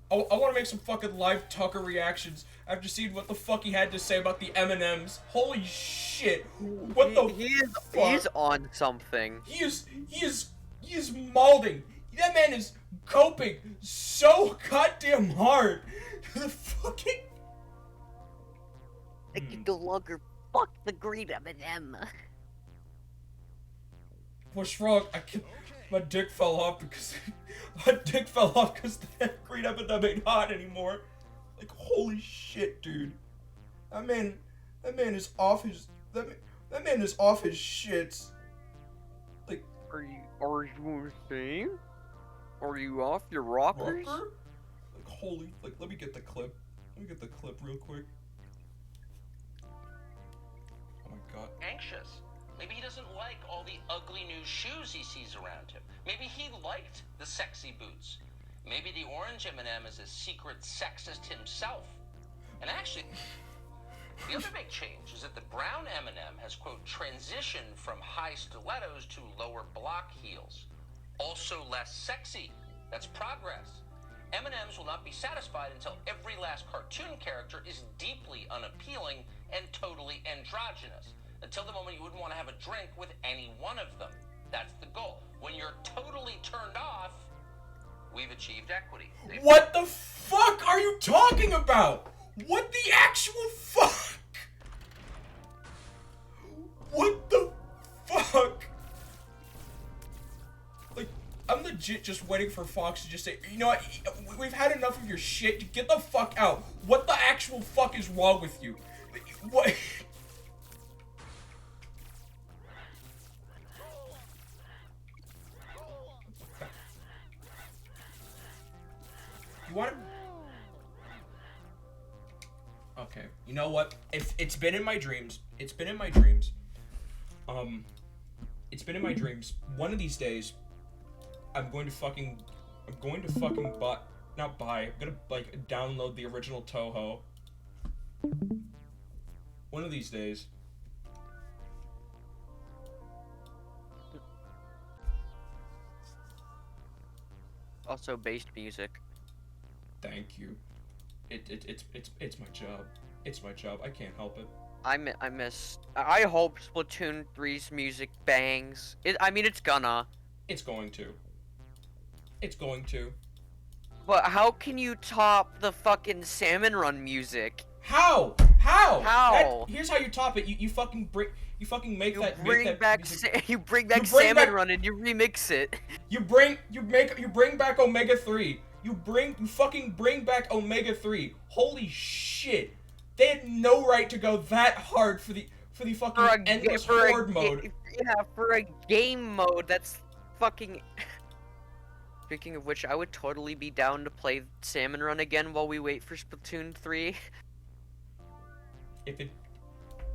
Speaker 1: I want to make some fucking live Tucker reactions after seeing what the fuck he had to say about the M&Ms. Holy shit! What the fuck?
Speaker 3: He's on something.
Speaker 1: He is mauling. That man is coping so goddamn hard. The fucking.
Speaker 3: I can no longer fuck the green M&M.
Speaker 1: What's wrong? My dick fell off because that green M&M ain't hot anymore. Like, holy shit, dude. That man is off his that man is off his shits. Like,
Speaker 3: are you insane? Are you off your rockers?
Speaker 1: Rocker? Like, holy, like, let me get the clip real quick. Oh my god.
Speaker 4: Anxious. Maybe he doesn't like all the ugly new shoes he sees around him. Maybe he liked the sexy boots. Maybe the orange M&M is a secret sexist himself. And actually, the other big change is that the brown M&M has, quote, transitioned from high stilettos to lower block heels. Also less sexy. That's progress. M&Ms will not be satisfied until every last cartoon character is deeply unappealing and totally androgynous. Until the moment you wouldn't want to have a drink with any one of them. That's the goal. When you're totally turned off, we've achieved equity.
Speaker 1: What the fuck are you talking about? What the actual fuck? What the fuck? Like, I'm legit just waiting for Fox to just say, you know what, we've had enough of your shit, get the fuck out. What the actual fuck is wrong with you? What? You want to? Okay. You know what? It's been in my dreams. It's been in my dreams. One of these days, I'm going to fucking buy. Not buy. I'm gonna like download the original Toho. One of these days.
Speaker 3: Also based music.
Speaker 1: Thank you. It's my job. It's my job. I can't help it.
Speaker 3: I hope Splatoon 3's music bangs. I mean, it's gonna.
Speaker 1: It's going to. It's going to.
Speaker 3: But how can you top the fucking Salmon Run music?
Speaker 1: How? How?
Speaker 3: How?
Speaker 1: Here's how you top it. You fucking make
Speaker 3: You
Speaker 1: that.
Speaker 3: bring
Speaker 1: make that
Speaker 3: back
Speaker 1: music.
Speaker 3: you bring back
Speaker 1: You bring
Speaker 3: Salmon
Speaker 1: back-
Speaker 3: Run and you remix it.
Speaker 1: You bring back Omega 3. You fucking bring back Omega 3. Holy shit. They had no right to go that hard for the fucking endless horde mode.
Speaker 3: Yeah, for a game mode that's fucking. Speaking of which, I would totally be down to play Salmon Run again while we wait for Splatoon 3.
Speaker 1: If it,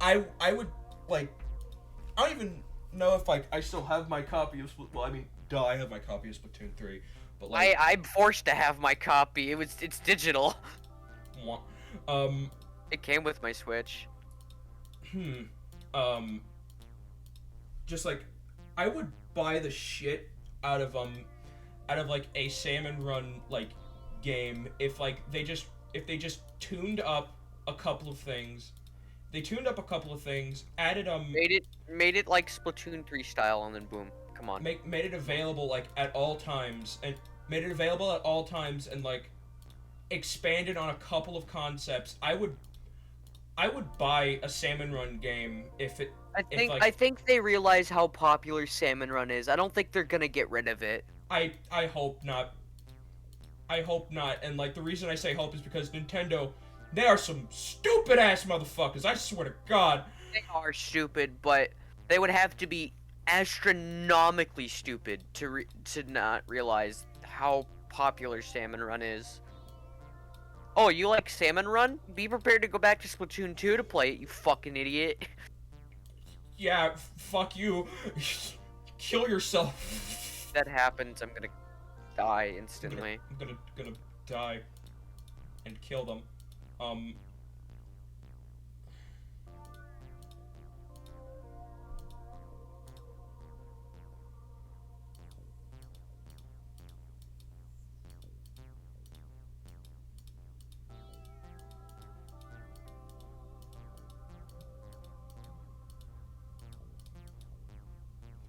Speaker 1: I would like. I don't even know if I still have my copy of Well, I mean, duh, I have my copy of Splatoon 3, but like
Speaker 3: I'm forced to have my copy. It's digital. It came with my Switch.
Speaker 1: Just like I would buy the shit out of like a Salmon Run like game if they just tuned up a couple of things. They tuned up a couple of things, added
Speaker 3: Made it like Splatoon 3 style, and then boom, come on.
Speaker 1: made it available like at all times, and like expanded on a couple of concepts. I would buy a Salmon Run game if it.
Speaker 3: I think they realize how popular Salmon Run is. I don't think they're gonna get rid of it.
Speaker 1: I hope not. I hope not. And like the reason I say hope is because Nintendo, they are some stupid ass motherfuckers. I swear to God.
Speaker 3: They are stupid, but they would have to be astronomically stupid to not realize how popular Salmon Run is. Oh, you like Salmon Run? Be prepared to go back to Splatoon 2 to play it, you fucking idiot.
Speaker 1: Yeah, fuck you. Kill yourself.
Speaker 3: If that happens, I'm gonna die instantly.
Speaker 1: I'm gonna die and kill them.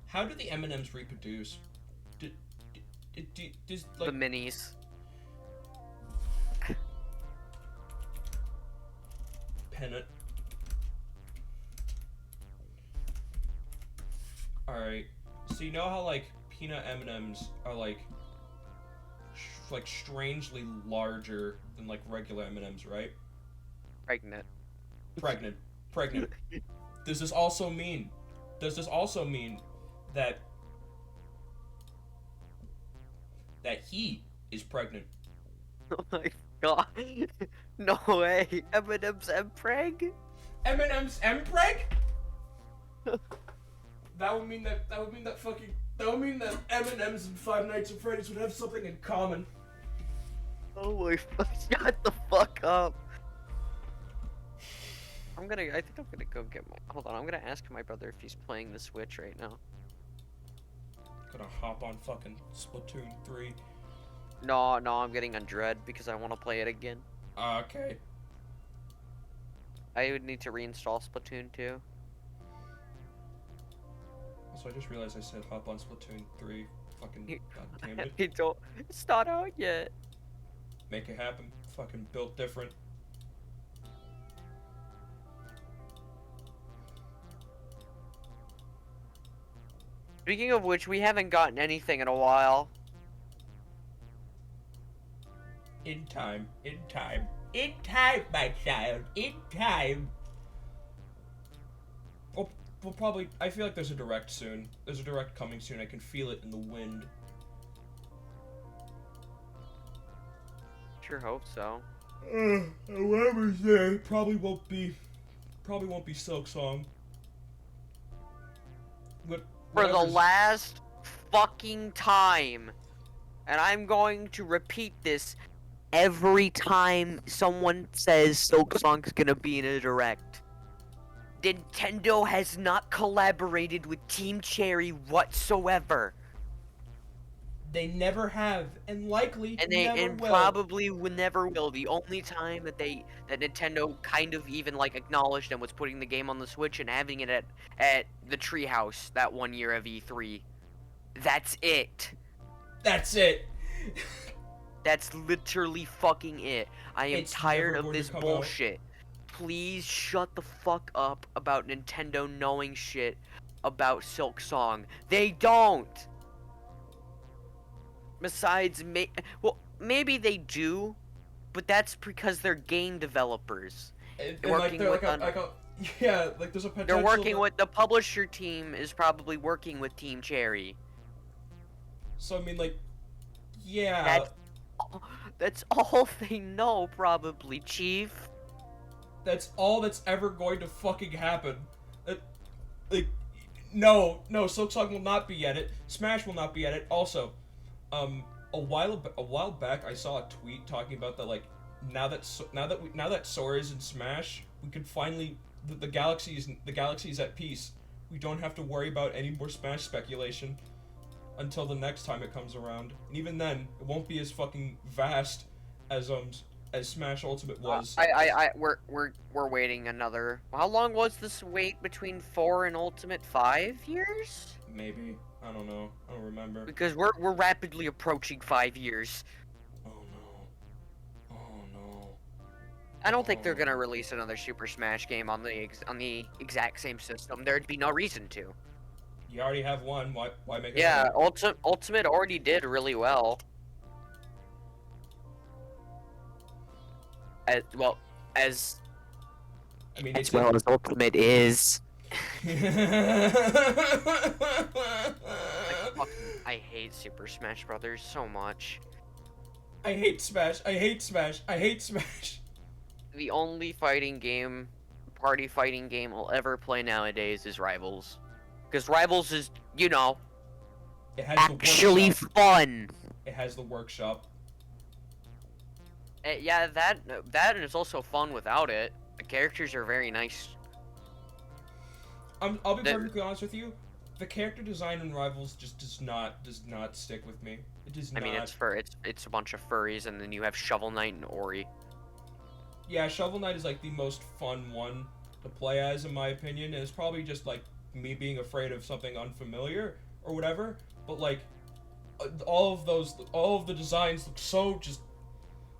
Speaker 1: How do the M&Ms reproduce? Does like
Speaker 3: The minis.
Speaker 1: Pennant. Alright. So you know how like peanut M&Ms are like strangely larger than like regular M&Ms, right?
Speaker 3: Pregnant.
Speaker 1: Pregnant. Does this also mean that he is pregnant?
Speaker 3: Oh my god. No way. M&M's M-preg?
Speaker 1: M&M's M-preg? That would mean that M&M's and Five Nights at Freddy's would have something in common.
Speaker 3: Oh my fuck. Shut the fuck up. I think I'm gonna go get my. Hold on, I'm gonna ask my brother if he's playing the Switch right now.
Speaker 1: Gonna hop on fucking Splatoon 3.
Speaker 3: No, I'm getting on Dread because I want to play it again.
Speaker 1: Okay.
Speaker 3: I would need to reinstall Splatoon 2.
Speaker 1: So I just realized I said hop on Splatoon 3. Fucking goddamn it.
Speaker 3: It's not out yet.
Speaker 1: Make it happen. Fucking built different.
Speaker 3: Speaking of which, we haven't gotten anything in a while.
Speaker 1: In time, my child, in time. We'll probably. I feel like there's a direct soon. There's a direct coming soon. I can feel it in the wind.
Speaker 3: Sure hope so.
Speaker 1: However, say probably won't be Silk Song.
Speaker 3: For the last fucking time, and I'm going to repeat this every time someone says Silk Song's gonna be in a direct. Nintendo has not collaborated with Team Cherry whatsoever.
Speaker 1: They never have, and likely
Speaker 3: And
Speaker 1: never will.
Speaker 3: probably never will. The only time that Nintendo kind of even like acknowledged and was putting the game on the Switch and having it at the Treehouse that one year of E3. That's it.
Speaker 1: That's it.
Speaker 3: That's literally fucking it. I am
Speaker 1: It's
Speaker 3: tired
Speaker 1: never
Speaker 3: of
Speaker 1: going to
Speaker 3: this
Speaker 1: come out.
Speaker 3: bullshit. Please shut the fuck up about Nintendo knowing shit about Silk Song. They don't. Besides, maybe they do, but that's because they're game developers.
Speaker 1: And
Speaker 3: They're
Speaker 1: like
Speaker 3: working
Speaker 1: they're
Speaker 3: with
Speaker 1: like a yeah, like there's a potential.
Speaker 3: They're working with the publisher team is probably working with Team Cherry.
Speaker 1: So I mean, like, yeah.
Speaker 3: That's all they know, probably, Chief.
Speaker 1: That's all that's ever going to fucking happen. Like, no, Silk Song will not be at it. Smash will not be at it. Also, a while back, I saw a tweet talking about that. Like, now that Sora is in Smash, we could finally the galaxy is at peace. We don't have to worry about any more Smash speculation until the next time it comes around. And even then, it won't be as fucking vast as Smash Ultimate was.
Speaker 3: We're waiting another. How long was this wait between 4 and Ultimate? 5 years?
Speaker 1: Maybe. I don't know. I don't remember.
Speaker 3: Because we're rapidly approaching 5 years.
Speaker 1: Oh no. Oh no.
Speaker 3: I don't think they're gonna release another Super Smash game on the exact same system. There'd be no reason to.
Speaker 1: You already have one. Why make it?
Speaker 3: Yeah, Ultimate already did really well. As well as Ultimate is. I hate Super Smash Brothers so much.
Speaker 1: I hate Smash. I hate Smash. I hate Smash.
Speaker 3: The only party fighting game I'll ever play nowadays is Rivals. Because Rivals is,
Speaker 1: it has
Speaker 3: actually fun.
Speaker 1: It has the workshop.
Speaker 3: Yeah, that and it's also fun without it. The characters are very nice.
Speaker 1: I'll be perfectly honest with you. The character design in Rivals just does not stick with me. It does not.
Speaker 3: I mean, it's a bunch of furries, and then you have Shovel Knight and Ori.
Speaker 1: Yeah, Shovel Knight is like the most fun one to play as, in my opinion, and it's probably just like me being afraid of something unfamiliar or whatever. But like, all of the designs look so just.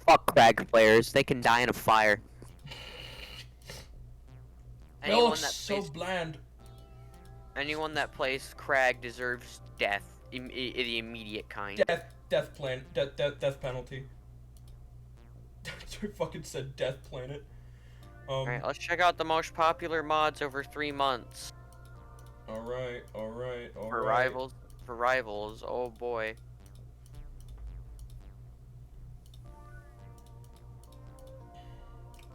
Speaker 3: Fuck Crag players, they can die in a fire.
Speaker 1: They all look so bland.
Speaker 3: Anyone that plays Crag deserves death, the immediate kind.
Speaker 1: Death penalty. I fucking said death planet.
Speaker 3: Alright, let's check out the most popular mods over 3 months.
Speaker 1: Alright.
Speaker 3: For Rivals, oh boy.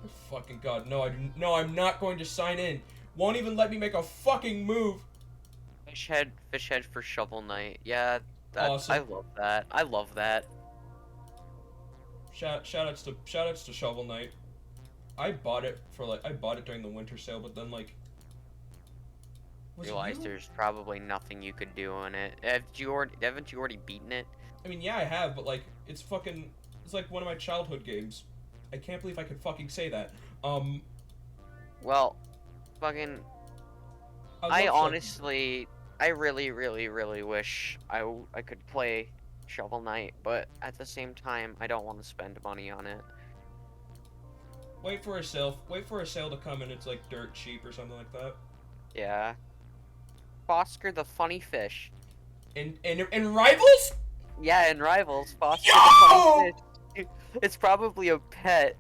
Speaker 1: Oh, fucking god, no, I'm not going to sign in. Won't even let me make a fucking move.
Speaker 3: Fish head for Shovel Knight. Yeah,
Speaker 1: awesome.
Speaker 3: I love that.
Speaker 1: Shoutouts to Shovel Knight. I bought it during the winter sale, but then like
Speaker 3: realized there's probably nothing you could do in it. Haven't you already beaten it?
Speaker 1: I mean, yeah, I have, but like it's like one of my childhood games. I can't believe I could fucking say that.
Speaker 3: Well, fucking I really, really, really wish I could play Shovel Knight, but at the same time, I don't want to spend money on it.
Speaker 1: Wait for a sale to come and it's like dirt cheap or something like that.
Speaker 3: Yeah. Foscar the Funny Fish.
Speaker 1: In Rivals?
Speaker 3: Yeah, in Rivals, Foscar the Funny Fish. It's probably a pet.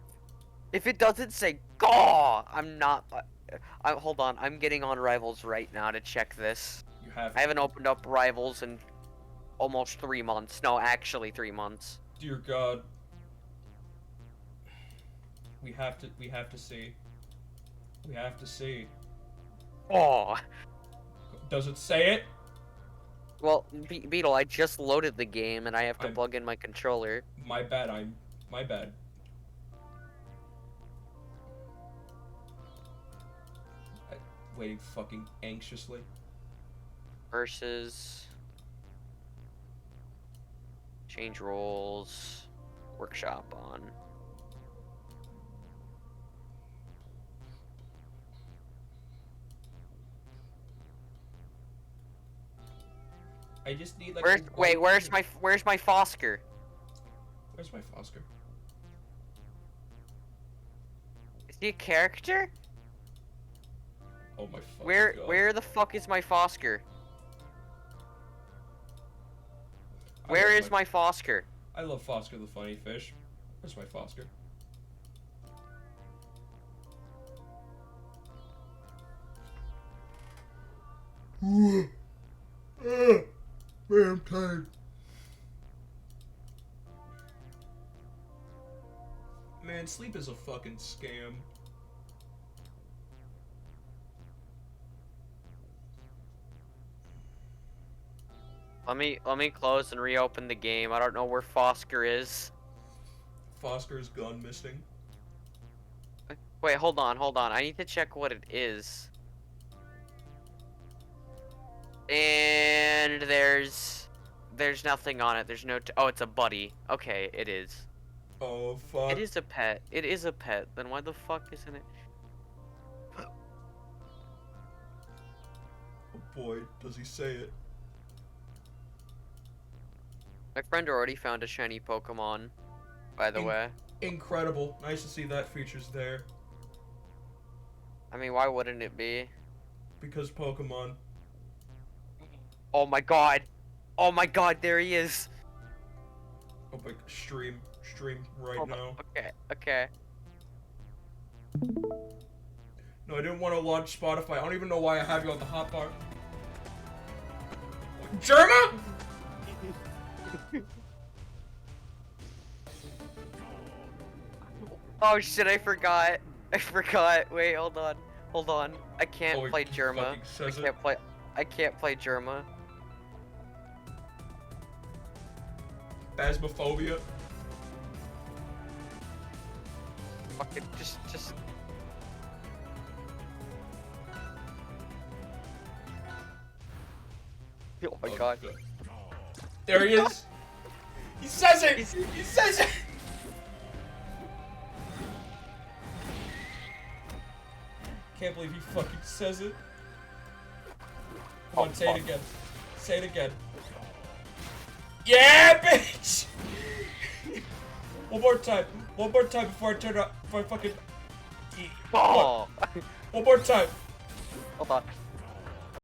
Speaker 3: If it doesn't say "Gaw," I'm not. Hold on, I'm getting on Rivals right now to check this.
Speaker 1: You have.
Speaker 3: I haven't opened up Rivals in almost 3 months. No, actually 3 months.
Speaker 1: Dear God. We have to see. We have to see.
Speaker 3: Oh.
Speaker 1: Does it say it?
Speaker 3: Well, Beetle, I just loaded the game and I have to plug in my controller.
Speaker 1: My bad. My bad. Waiting fucking anxiously.
Speaker 3: Versus. Change roles. Workshop on.
Speaker 1: I just need like.
Speaker 3: Where's my Foscar?
Speaker 1: Where's my Foscar?
Speaker 3: Is he a character?
Speaker 1: Oh my fucking God.
Speaker 3: Where the fuck is my Foscar? Where is my Foscar?
Speaker 1: I love Foscar the Funny Fish. Where's my Foscar? Man, I'm tired. Man, sleep is a fucking scam.
Speaker 3: Let me close and reopen the game. I don't know where Foscar is.
Speaker 1: Foscar's gone missing.
Speaker 3: Wait, hold on. I need to check what it is. And there's nothing on it. There's no oh, it's a buddy. Okay, it is.
Speaker 1: Oh fuck.
Speaker 3: It is a pet. It is a pet. Then why the fuck isn't it?
Speaker 1: Oh boy, does he say it.
Speaker 3: My friend already found a shiny Pokemon, by the way.
Speaker 1: Incredible. Nice to see that feature's there.
Speaker 3: I mean, why wouldn't it be?
Speaker 1: Because Pokemon.
Speaker 3: Oh my god! Oh my god, there he is!
Speaker 1: Oh my, stream right
Speaker 3: Hold
Speaker 1: now.
Speaker 3: on. Okay.
Speaker 1: No, I didn't want to launch Spotify. I don't even know why I have you on the hotbar. Germa?
Speaker 3: Oh shit, I forgot. Wait, hold on. I can't
Speaker 1: Oh, he
Speaker 3: play Germa.
Speaker 1: fucking says it.
Speaker 3: I can't play Germa.
Speaker 1: Phasmophobia.
Speaker 3: Fuck it, just. Oh my god.
Speaker 1: There he is. He says it. He says it. Can't believe he fucking says it. Come on, say it again. Say it again. Yeah, bitch! One more time before I turn up. Before I fucking.
Speaker 3: Oh!
Speaker 1: One more time.
Speaker 3: Hold on.